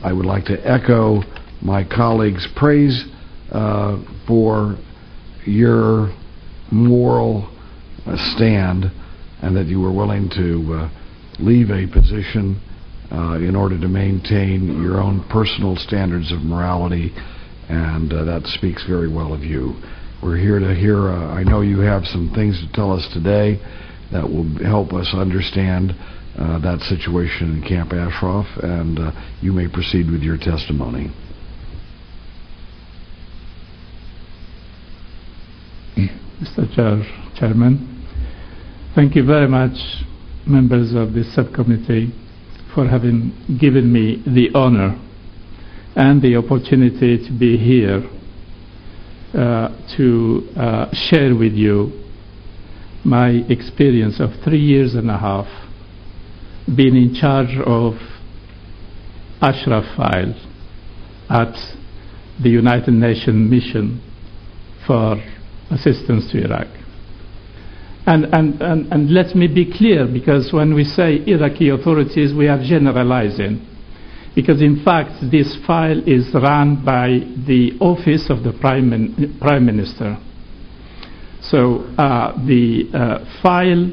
I would like to echo my colleagues' praise for your moral stand, and that you were willing to leave a position in order to maintain your own personal standards of morality, and that speaks very well of you. We're here to hear, I know you have some things to tell us today that will help us understand that situation in Camp Ashraf, and you may proceed with your testimony. Mr. Chairman, thank you very much, members of this subcommittee, for having given me the honor and the opportunity to be here to share with you my experience of 3 years and a half being in charge of Ashraf file at the United Nations mission for assistance to Iraq. And let me be clear, because when we say Iraqi authorities, we are generalizing. Because in fact, this file is run by the office of the Prime Minister. So the file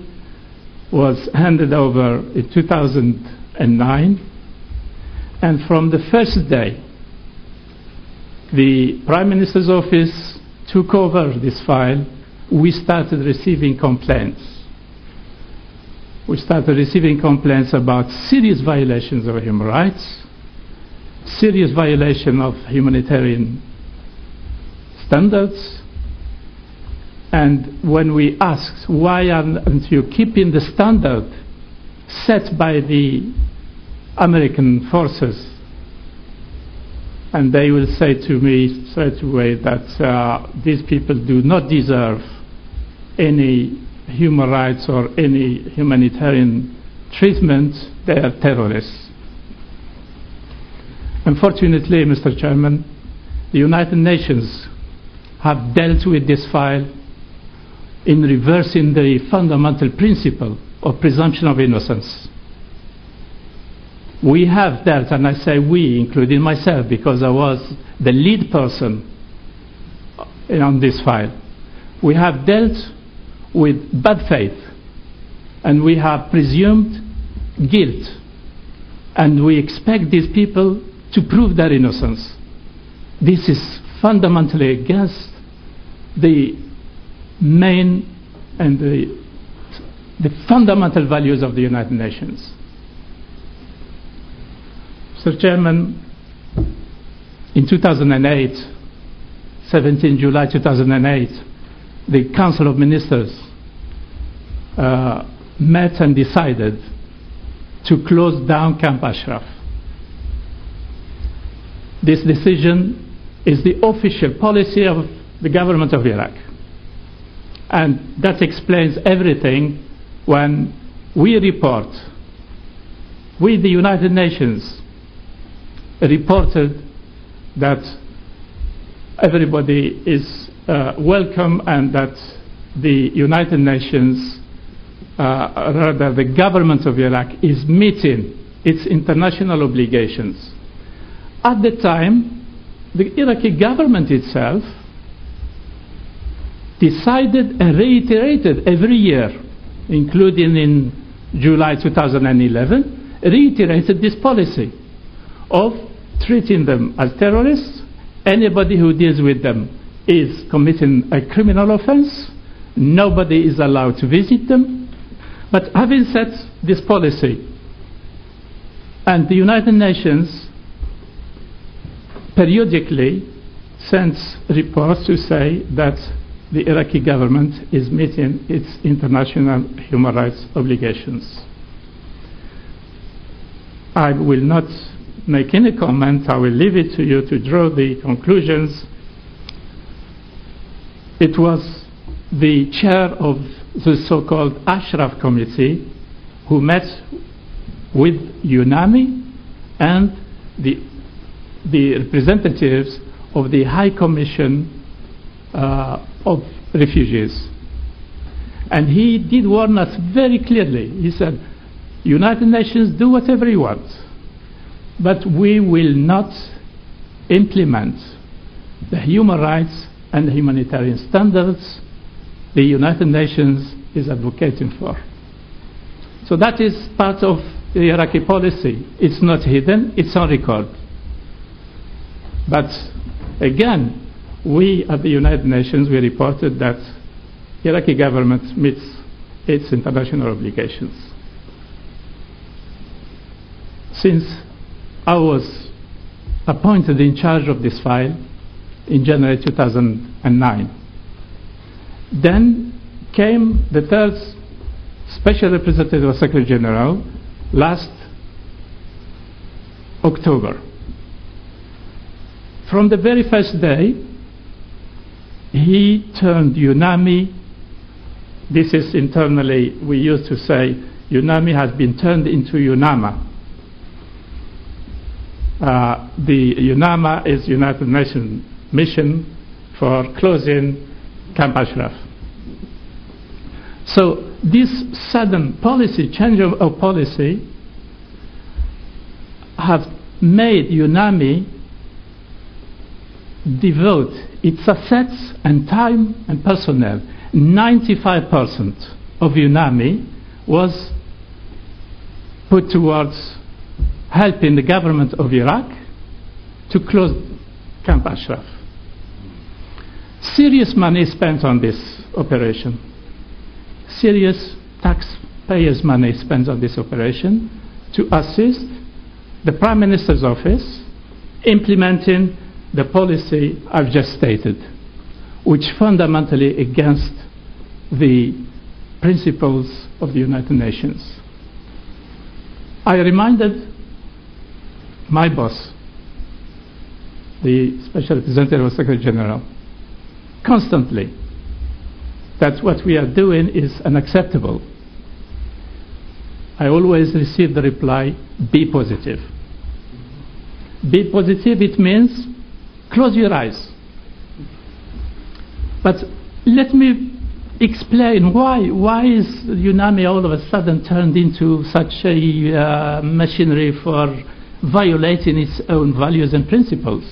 was handed over in 2009, and from the first day, the Prime Minister's office took over this file. We started receiving complaints. We started receiving complaints about serious violations of human rights, serious violation of humanitarian standards. And when we asked, why aren't you keeping the standard set by the American forces, and they will say to me straight away that these people do not deserve any human rights or any humanitarian treatment, they are terrorists. Unfortunately, Mr. Chairman, the United Nations have dealt with this file in reversing the fundamental principle of presumption of innocence. We have dealt, and I say we, including myself, because I was the lead person on this file. We have dealt with bad faith, and we have presumed guilt, and we expect these people to prove their innocence. This is fundamentally against the main and the fundamental values of the United Nations. Mr. Chairman, in 2008, 17 July 2008, the Council of Ministers met and decided to close down Camp Ashraf. This decision is the official policy of the government of Iraq. And that explains everything when we report, we, the United Nations, reported that everybody is welcome, and that the United Nations, rather the government of Iraq, is meeting its international obligations. At the time, the Iraqi government itself decided and reiterated every year, including in July 2011, reiterated this policy of treating them as terrorists. Anybody who deals with them is committing a criminal offense. Nobody is allowed to visit them. But having set this policy, and the United Nations periodically sends reports to say that the Iraqi government is meeting its international human rights obligations. I will not make any comment. I will leave it to you to draw the conclusions. It was the chair of the so-called Ashraf Committee who met with UNAMI and the representatives of the High Commission of Refugees. And he did warn us very clearly. He said, United Nations, do whatever you want, but we will not implement the human rights and the humanitarian standards the United Nations is advocating for. So that is part of the Iraqi policy. It's not hidden, it's on record. But again, we at the United Nations, we reported that the Iraqi government meets its international obligations. Since I was appointed in charge of this file in January 2009, then came the third Special Representative of Secretary General last October. From the very first day, he turned UNAMI, this is internally, we used to say, UNAMI has been turned into UNAMA. The UNAMA is United Nations Mission for closing Camp Ashraf. So this sudden policy, change of policy, have made UNAMI devote its assets and time and personnel. 95% of UNAMI was put towards helping the government of Iraq to close Camp Ashraf. Serious money spent on this operation. Serious taxpayers' money spent on this operation to assist the Prime Minister's office implementing the policy I've just stated, which fundamentally against the principles of the United Nations. I reminded my boss, the Special Representative of Secretary General, constantly that what we are doing is unacceptable. I always receive the reply, be positive. Be positive, it means close your eyes. But let me explain why is UNAMI all of a sudden turned into such a machinery for violating its own values and principles.